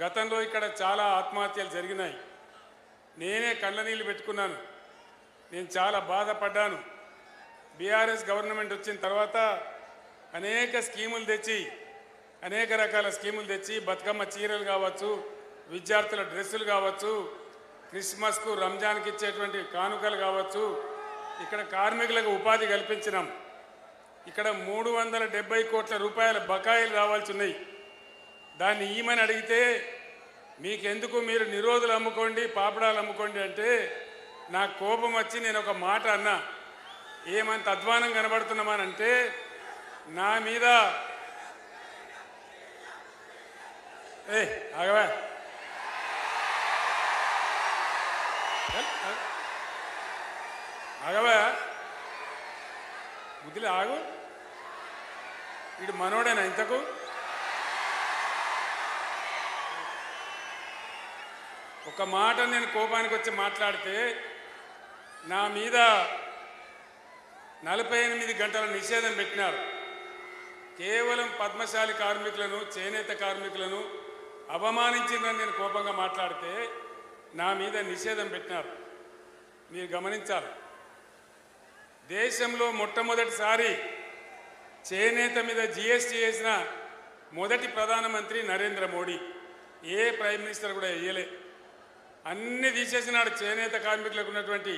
గతంలో ఇక్కడ చాలా ఆత్మహత్యలు జరిగినాయి. నేనే కళ్ళ నీళ్ళు పెట్టుకున్నాను. నేను చాలా బాధపడ్డాను. బీఆర్ఎస్ గవర్నమెంట్ వచ్చిన తర్వాత అనేక స్కీములు తెచ్చి అనేక రకాల స్కీములు తెచ్చి బతుకమ్మ చీరలు కావచ్చు, విద్యార్థుల డ్రెస్సులు కావచ్చు, క్రిస్మస్కు రంజాన్కి ఇచ్చేటువంటి కానుకలు కావచ్చు, ఇక్కడ కార్మికులకు ఉపాధి కల్పించినాం. ఇక్కడ 370 కోట్ల రూపాయల బకాయిలు రావాల్సి ఉన్నాయి. దాన్ని ఈమని అడిగితే మీకెందుకు, మీరు నిరోధులు అమ్ముకోండి, పాపడాలు అమ్ముకోండి అంటే నాకు కోపం వచ్చి నేను ఒక మాట అన్నా. ఏమంత అధ్వానం కనబడుతున్నామనంటే నా మీద ఆగవా ఆగవా బుద్ధిలో ఆగు. ఇటు మనోడేనా ఇంతకు? ఒక మాట నేను కోపానికి వచ్చి మాట్లాడితే నా మీద 48 గంటల నిషేధం పెట్టినారు. కేవలం పద్మశాలి కార్మికులను, చేనేత కార్మికులను అవమానించిందని నేను కోపంగా మాట్లాడితే నా మీద నిషేధం పెట్టినారు. మీరు గమనించాలి, దేశంలో మొట్టమొదటిసారి చేనేత మీద జీఎస్టీ వేసిన మొదటి ప్రధానమంత్రి నరేంద్ర మోడీ. ఏ ప్రైమ్ మినిస్టర్ కూడా వేయలే. అన్ని తీసేసినాడు. చేనేత కార్మికులకు ఉన్నటువంటి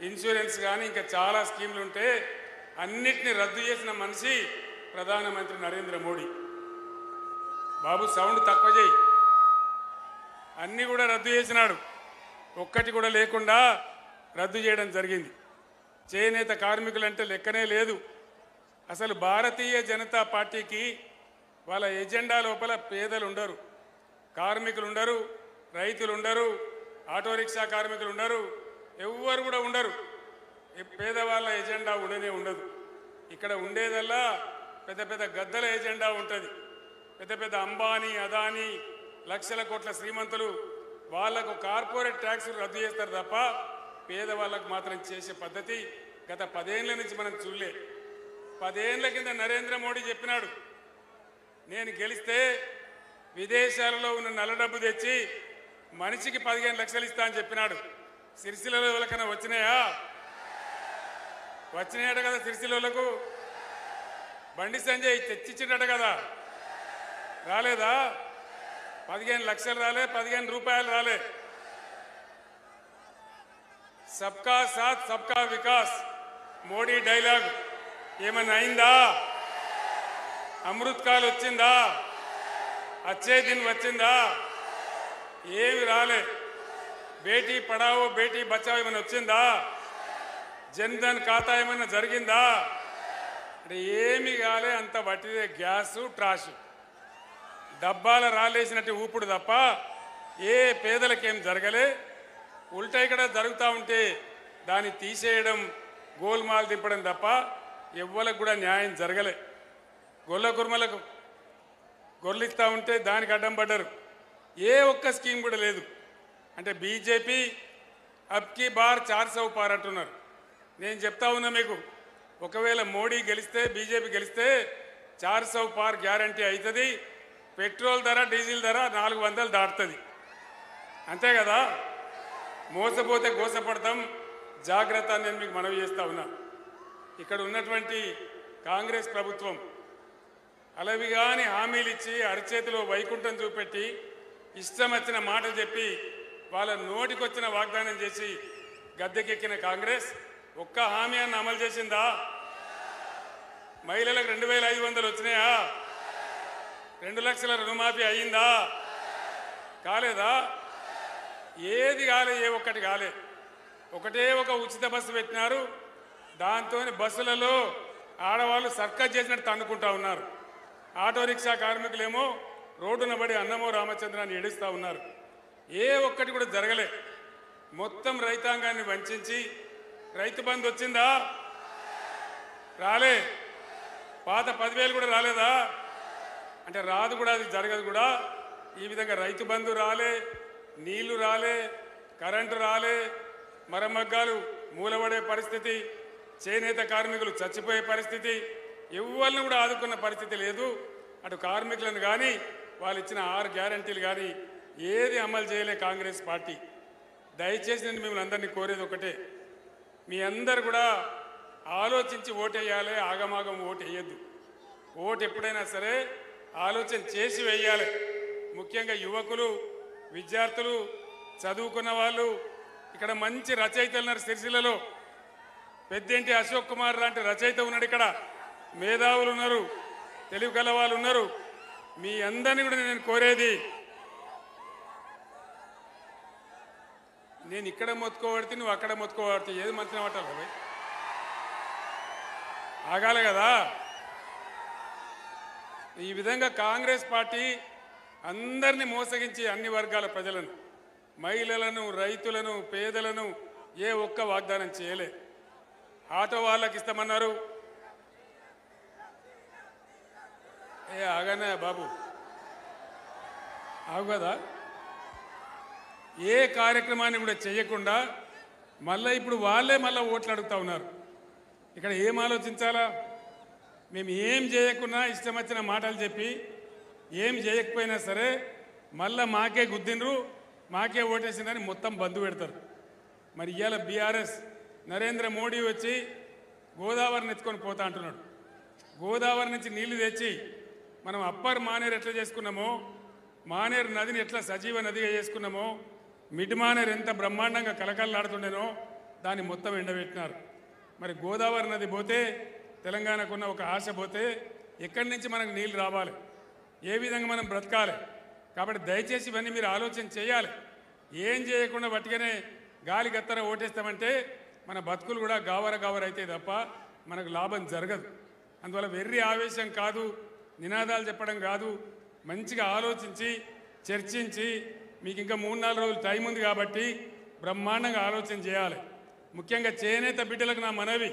ఇన్సూరెన్స్ కానీ ఇంకా చాలా స్కీములు ఉంటే అన్నిటినీ రద్దు చేసిన మనిషి ప్రధానమంత్రి నరేంద్ర మోడీ. బాబు సౌండ్ తక్కువ చేయి. అన్నీ కూడా రద్దు చేసినాడు. ఒక్కటి కూడా లేకుండా రద్దు చేయడం జరిగింది. చేనేత కార్మికులంటే లెక్కనే లేదు. అసలు భారతీయ జనతా పార్టీకి వాళ్ళ ఎజెండా లోపల పేదలు ఉండరు, కార్మికులు ఉండరు, రైతులు ఉండరు, ఆటో రిక్షా కార్మికులు ఉండరు, ఎవ్వరు కూడా ఉండరు. పేదవాళ్ళ ఎజెండా ఉండనే ఉండదు. ఇక్కడ ఉండేదల్లా పెద్ద పెద్ద గద్దల ఎజెండా ఉంటుంది. పెద్ద పెద్ద అంబానీ, అదానీ, లక్షల కోట్ల శ్రీమంతులు వాళ్లకు కార్పొరేట్ ట్యాక్సులు రద్దు చేస్తారు తప్ప పేదవాళ్ళకు మాత్రం చేసే పద్ధతి గత 10 ఏళ్ల నుంచి మనం చూడలే. 10 ఏళ్ల కింద నరేంద్ర మోడీ చెప్పినాడు, నేను గెలిస్తే విదేశాలలో ఉన్న నల్ల డబ్బు తెచ్చి మనిషికి 15 లక్షలు ఇస్తా అని చెప్పినాడు. సిరిసిల్లలో ఎవరికైనా వచ్చినాయా? వచ్చినాయట కదా సిరిసిల్లకు. బండి సంజయ్ తెచ్చిచ్చినట కదా, రాలేదా? 15 లక్షలు రాలే, 15 రూపాయలు రాలే. సబ్కా సాత్ సబ్కా వికాస్ మోడీ డైలాగ్ ఏమన్నా అయిందా? అమృత్ కాల్ వచ్చిందా? అచ్చే దిన్ వచ్చిందా? ఏమి రాలే. బేటీ పడావో బేటీ బచావో ఏమైనా వచ్చిందా? జన్ధన్ ఖాతా ఏమైనా జరిగిందా? అంటే ఏమి కాలే. అంత వట్టిదే గ్యాసు ట్రాషు, డబ్బాల రాలేసినట్టు ఊపుడు తప్ప ఏ పేదలకేం జరగలే. ఉల్టా ఇక్కడ జరుగుతూ ఉంటే దాన్ని తీసేయడం, గోల్మాల్ దింపడం తప్ప ఎవ్వరికి కూడా న్యాయం జరగలే. గొల్ల కుర్మలకు గొర్రెలిస్తూ ఉంటే దానికి అడ్డం పడ్డారు. ఏ ఒక్క స్కీమ్ కూడా లేదు. అంటే బీజేపీ అబ్కి బార్ 400 పార్ అంటున్నారు. నేను చెప్తా ఉన్నా మీకు, ఒకవేళ మోడీ గెలిస్తే, బీజేపీ గెలిస్తే 400 పార్ గ్యారంటీ అవుతుంది. పెట్రోల్ ధర, డీజిల్ ధర 400 దాటుతుంది. అంతే కదా? మోసపోతే గోసపడతాం. జాగ్రత్త అని నేను మీకు మనవి చేస్తా ఉన్నా. ఇక్కడ ఉన్నటువంటి కాంగ్రెస్ ప్రభుత్వం అలవిగాని హామీలు ఇచ్చి అరచేతిలో వైకుంఠం చూపెట్టి ఇష్టం వచ్చిన మాటలు చెప్పి వాళ్ళ నోటికొచ్చిన వాగ్దానం చేసి గద్దెకెక్కిన కాంగ్రెస్ ఒక్క హామీ అన్న అమలు చేసిందా? మహిళలకు 2500 వచ్చినాయా? 2 లక్షల రుణమాఫీ అయ్యిందా? కాలేదా? ఏది కాలే, ఏ ఒక్కటి కాలే. ఒకటే ఒక ఉచిత బస్సు పెట్టినారు. దాంతో బస్సులలో ఆడవాళ్ళు సర్కస్ చేసినట్టు తన్నుకుంటా ఉన్నారు. ఆటో రిక్షా కార్మికులేమో రోడ్డున పడి అన్నమో రామచంద్రాన్ని ఏడుస్తూ ఉన్నారు. ఏ ఒక్కటి కూడా జరగలే. మొత్తం రైతాంగాన్ని వంచి రైతు బంధు వచ్చిందా? రాలే. పాత 10,000 కూడా రాలేదా? అంటే రాదు కూడా, అది జరగదు కూడా. ఈ విధంగా రైతు బంధు రాలే, నీళ్లు రాలే, కరెంటు రాలే, మరమగ్గాలు మూలబడే పరిస్థితి, చేనేత కార్మికులు చచ్చిపోయే పరిస్థితి, ఎవరిని కూడా ఆదుకున్న పరిస్థితి లేదు. అటు కార్మికులను కానీ వాళ్ళు ఇచ్చిన 6 గ్యారంటీలు కానీ ఏది అమలు చేయలే కాంగ్రెస్ పార్టీ. దయచేసి నేను మిమ్మల్ని అందరినీ కోరేది ఒకటే, మీ అందరు కూడా ఆలోచించి ఓటేయాలి, ఆగమాగం ఓటు వేయద్దు. ఓటు ఎప్పుడైనా సరే ఆలోచన చేసి వేయాలి. ముఖ్యంగా యువకులు, విద్యార్థులు, చదువుకున్న వాళ్ళు, ఇక్కడ మంచి రచయితలు ఉన్నారు. సిరిసిల్లలో పెద్దేంటి అశోక్ కుమార్ లాంటి రచయిత ఉన్నాడు, ఇక్కడ మేధావులు ఉన్నారు, తెలివి కల వాళ్ళు ఉన్నారు. మీ అందరినీ కూడా నేను కోరేది, నేను ఇక్కడ మొత్తుకోబడితే నువ్వు అక్కడ మొత్తుకోబడితే ఏది మంత్రి మాట్లాడాలి కదా, ఆగాలి కదా. ఈ విధంగా కాంగ్రెస్ పార్టీ అందరినీ మోసగించి అన్ని వర్గాల ప్రజలను, మహిళలను, రైతులను, పేదలను ఏ ఒక్క వాగ్దానం చేయలే. ఆటో వాళ్ళకి ఇస్తామన్నారు, ఆగానే బాబు ఆగు కదా. ఏ కార్యక్రమాన్ని కూడా చేయకుండా మళ్ళీ ఇప్పుడు వాళ్ళే మళ్ళీ ఓట్లు అడుగుతూ ఉన్నారు. ఇక్కడ ఏం ఆలోచించాలా? మేము ఏం చేయకున్నా ఇష్టం వచ్చిన మాటలు చెప్పి ఏం చేయకపోయినా సరే మళ్ళీ మాకే గుద్దినరు, మాకే ఓటేసిందని మొత్తం బంధు పెడతారు. మరి ఇవాళ బీఆర్ఎస్ నరేంద్ర మోడీ వచ్చి గోదావరిని ఎత్తుకొని పోతా అంటున్నాడు. గోదావరి నుంచి నీళ్లు తెచ్చి మనం అప్పర్ మానేరు ఎట్లా చేసుకున్నామో, మానేరు నదిని ఎట్లా సజీవ నదిగా చేసుకున్నామో, మిడ్ మానేరు ఎంత బ్రహ్మాండంగా కలకల్లాడుతుండేనో దాన్ని మొత్తం ఎండబెట్టినారు. మరి గోదావరి నది పోతే తెలంగాణకున్న ఒక ఆశ పోతే ఎక్కడి నుంచి మనకు నీళ్ళు రావాలి, ఏ విధంగా మనం బ్రతకాలి? కాబట్టి దయచేసి ఇవన్నీ మీరు ఆలోచన చేయాలి. ఏం చేయకుండా బట్టిగానే గాలి గత్తర ఓటేస్తామంటే మన బతుకులు కూడా గావర అయితే తప్ప మనకు లాభం జరగదు. అందువల్ల వెర్రి ఆవేశం కాదు, నినాదాలు చెప్పడం కాదు, మంచిగా ఆలోచించి చర్చించి, మీకు ఇంకా 3-4 రోజులు టైం ఉంది కాబట్టి బ్రహ్మాండంగా ఆలోచన చేయాలి. ముఖ్యంగా చేనేత బిడ్డలకు నా మనవి,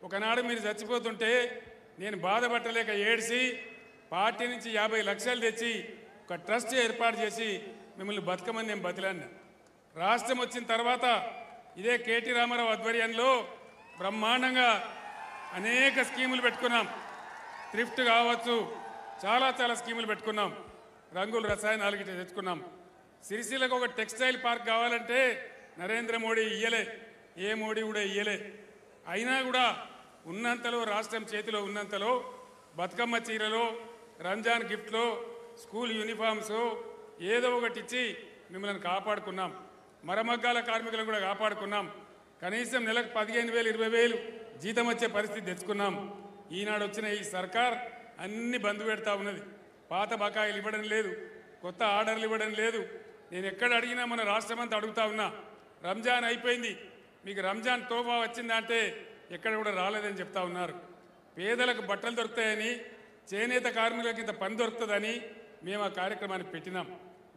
ఒకనాడు మీరు చచ్చిపోతుంటే నేను బాధపట్టలేక ఏడ్చి పార్టీ నుంచి 50 లక్షలు తెచ్చి ఒక ట్రస్ట్ ఏర్పాటు చేసి మిమ్మల్ని బతకమని నేను బతిలాన్నా. రాష్ట్రం వచ్చిన తర్వాత ఇదే కేటీ రామారావు ఆధ్వర్యంలో బ్రహ్మాండంగా అనేక స్కీములు పెట్టుకున్నాం. థ్రిఫ్ట్ కావచ్చు, చాలా స్కీములు పెట్టుకున్నాం. రంగులు రసాయనాలు గిట్ట తెచ్చుకున్నాం. సిరిసిల్లకు ఒక టెక్స్టైల్ పార్క్ కావాలంటే నరేంద్ర మోడీ ఇయ్యలే, ఏ మోడీ కూడా ఇయ్యలే. అయినా కూడా ఉన్నంతలో, రాష్ట్రం చేతిలో ఉన్నంతలో బతుకమ్మ చీరలో, రంజాన్ గిఫ్ట్లో, స్కూల్ యూనిఫామ్స్ ఏదో ఒకటి ఇచ్చి మిమ్మల్ని కాపాడుకున్నాం. మరమగ్గాల కార్మికులను కూడా కాపాడుకున్నాం. కనీసం నెలకు 15,000, 20,000 జీతం వచ్చే పరిస్థితి తెచ్చుకున్నాం. ఈనాడు వచ్చిన ఈ సర్కార్ అన్ని బంద్ పెడతా ఉన్నది. పాత బకాయిలు ఇవ్వడం లేదు, కొత్త ఆర్డర్లు ఇవ్వడం లేదు. నేను ఎక్కడ అడిగినా మన రాష్ట్రం అంతా అడుగుతా ఉన్నా, రంజాన్ అయిపోయింది, మీకు రంజాన్ తోఫా వచ్చిందా అంటే ఎక్కడ కూడా రాలేదని చెప్తా ఉన్నారు. పేదలకు బట్టలు దొరుకుతాయని, చేనేత కార్మికులకు ఇంత పని దొరుకుతుందని మేము ఆ కార్యక్రమాన్ని పెట్టినాం.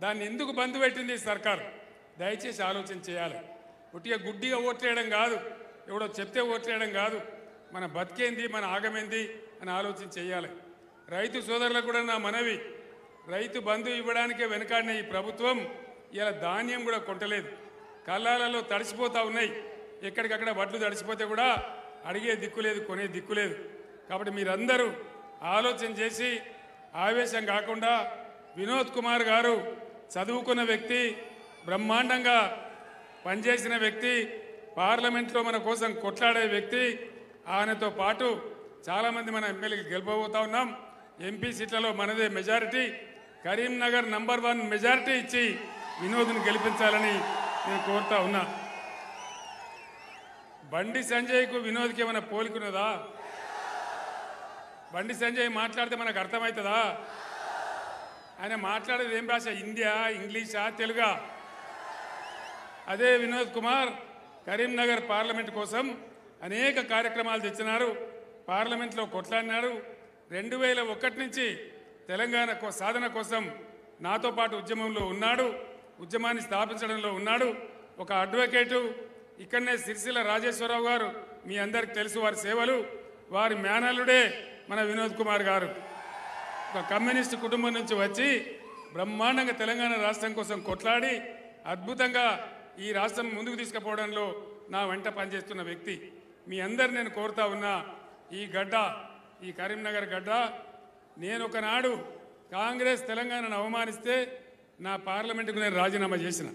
దాన్ని ఎందుకు బంద్ పెట్టింది సర్కార్? దయచేసి ఆలోచన చేయాలి. పుట్టిగా గుడ్డిగా ఓట్లేయడం కాదు, ఎవడో చెప్తే ఓట్లేయడం కాదు, మన బతికేంది, మన ఆగమేంది అని ఆలోచన చేయాలి. రైతు సోదరులకు కూడా నా మనవి, రైతు బంధు ఇవ్వడానికే వెనకాడిన ఈ ప్రభుత్వం ఇలా ధాన్యం కూడా కొంటలేదు. కళ్ళాలలో తడిసిపోతూ ఉన్నాయి. ఎక్కడికక్కడ వడ్లు తడిసిపోతే కూడా అడిగే దిక్కు లేదు, కొనే దిక్కు లేదు. కాబట్టి మీరందరూ ఆలోచన చేసి ఆవేశం కాకుండా, వినోద్ కుమార్ గారు చదువుకున్న వ్యక్తి, బ్రహ్మాండంగా పనిచేసిన వ్యక్తి, పార్లమెంట్లో మన కోసం కొట్లాడే వ్యక్తి, ఆయనతో పాటు చాలామంది మన ఎమ్మెల్యేలు గెలుపబోతా ఉన్నాం. ఎంపీ సీట్లలో మనదే మెజారిటీ, కరీంనగర్ నంబర్ 1 మెజారిటీ ఇచ్చి వినోద్ని గెలిపించాలని నేను కోరుతా ఉన్నా. బండి సంజయ్కు వినోద్కి ఏమైనా పోలికున్నదా? బండి సంజయ్ మాట్లాడితే మనకు అర్థమవుతుందా? ఆయన మాట్లాడేది ఏం భాష? హిందీయా, ఇంగ్లీషా, తెలుగా? అదే వినోద్ కుమార్ కరీంనగర్ పార్లమెంట్ కోసం అనేక కార్యక్రమాలు తెచ్చినారు, పార్లమెంట్లో కొట్లాడినారు. 2001 నుంచి తెలంగాణ సాధన కోసం నాతో పాటు ఉద్యమంలో ఉన్నాడు, ఉద్యమాన్ని స్థాపించడంలో ఉన్నాడు. ఒక అడ్వకేటు, ఇక్కడనే సిరిసిల్ల రాజేశ్వరరావు గారు, మీ అందరికి తెలుసు వారి సేవలు. వారి మేనల్లుడే మన వినోద్ కుమార్ గారు. ఒక కమ్యూనిస్టు కుటుంబం నుంచి వచ్చి బ్రహ్మాండంగా తెలంగాణ రాష్ట్రం కోసం కొట్లాడి అద్భుతంగా ఈ రాష్ట్రం ముందుకు తీసుకుపోవడంలో నా వెంట పనిచేస్తున్న వ్యక్తి. మీ అందరు నేను కోరుతా ఉన్నా, ఈ గడ్డ, ఈ కరీంనగర్ గడ్డ, నేను ఒకనాడు కాంగ్రెస్ తెలంగాణను అవమానిస్తే నా పార్లమెంటుకు నేను రాజీనామా చేసిన.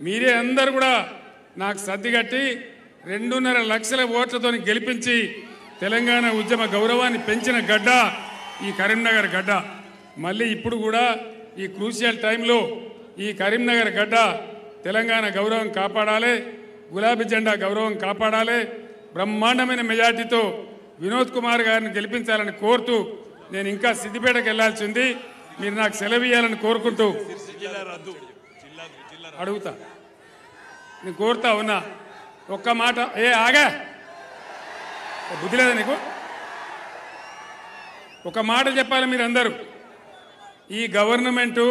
మీరే అందరు కూడా నాకు సర్దిగట్టి 2.5 లక్షల ఓట్లతో గెలిపించి తెలంగాణ ఉద్యమ గౌరవాన్ని పెంచిన గడ్డ ఈ కరీంనగర్ గడ్డ. మళ్ళీ ఇప్పుడు కూడా ఈ క్రూషియల్ టైంలో ఈ కరీంనగర్ గడ్డ తెలంగాణ గౌరవం కాపాడాలి, గులాబీ జెండా గౌరవం కాపాడాలి. బ్రహ్మాండమైన మెజార్టీతో వినోద్ కుమార్ గారిని గెలిపించాలని కోరుతూ నేను ఇంకా సిద్దిపేటకు వెళ్లాల్సి ఉంది. మీరు నాకు సెలవు ఇవ్వాలని కోరుకుంటూ అడుగుతా, నేను కోరుతా ఉన్నా. ఒక్క మాట, ఆగా, బుద్ధి లేదా నీకు? ఒక మాట చెప్పాలి మీరందరూ. ఈ గవర్నమెంటు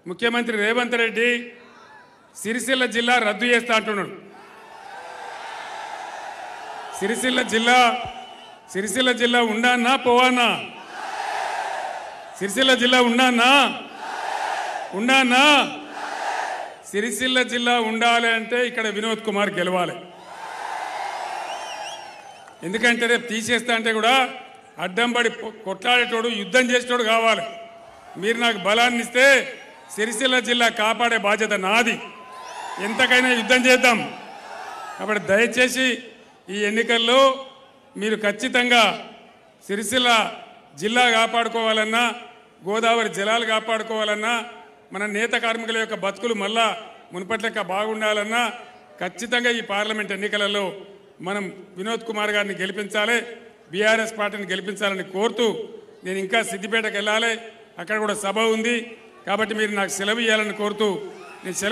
ముఖ్యమంత్రి రేవంత్ రెడ్డి సిరిసిల్ల జిల్లా రద్దు చేస్తా అంటున్నాడు. సిరిసిల్ల జిల్లా ఉండన్నా పోవన్నా? సిరిసిల్ల జిల్లా ఉండన్నా? సిరిసిల్ల జిల్లా ఉండాలి అంటే ఇక్కడ వినోద్ కుమార్ గెలవాలి. ఎందుకంటే రేపు తీసేస్తా అంటే కూడా అడ్డంబడి కొట్లాడేటోడు, యుద్ధం చేసేటోడు కావాలి. మీరు నాకు బలాన్ని ఇస్తే సిరిసిల్ల జిల్లా కాపాడే బాధ్యత నాది. ఎంతకైనా యుద్ధం చేద్దాం. కాబట్టి దయచేసి ఈ ఎన్నికల్లో మీరు ఖచ్చితంగా సిరిసిల్ల జిల్లా కాపాడుకోవాలన్నా, గోదావరి జలాలు కాపాడుకోవాలన్నా, మన నేత కార్మికుల యొక్క బతుకులు మళ్ళా మునుపట్లెక్క బాగుండాలన్నా ఖచ్చితంగా ఈ పార్లమెంట్ ఎన్నికలలో మనం వినోద్ కుమార్ గారిని గెలిపించాలి, బీఆర్ఎస్ పార్టీని గెలిపించాలని కోరుతూ నేను ఇంకా సిద్దిపేటకు వెళ్ళాలి. అక్కడ కూడా సభ ఉంది. కాబట్టి మీరు నాకు సెలవు ఇవ్వాలని కోరుతూ నేను సెలవు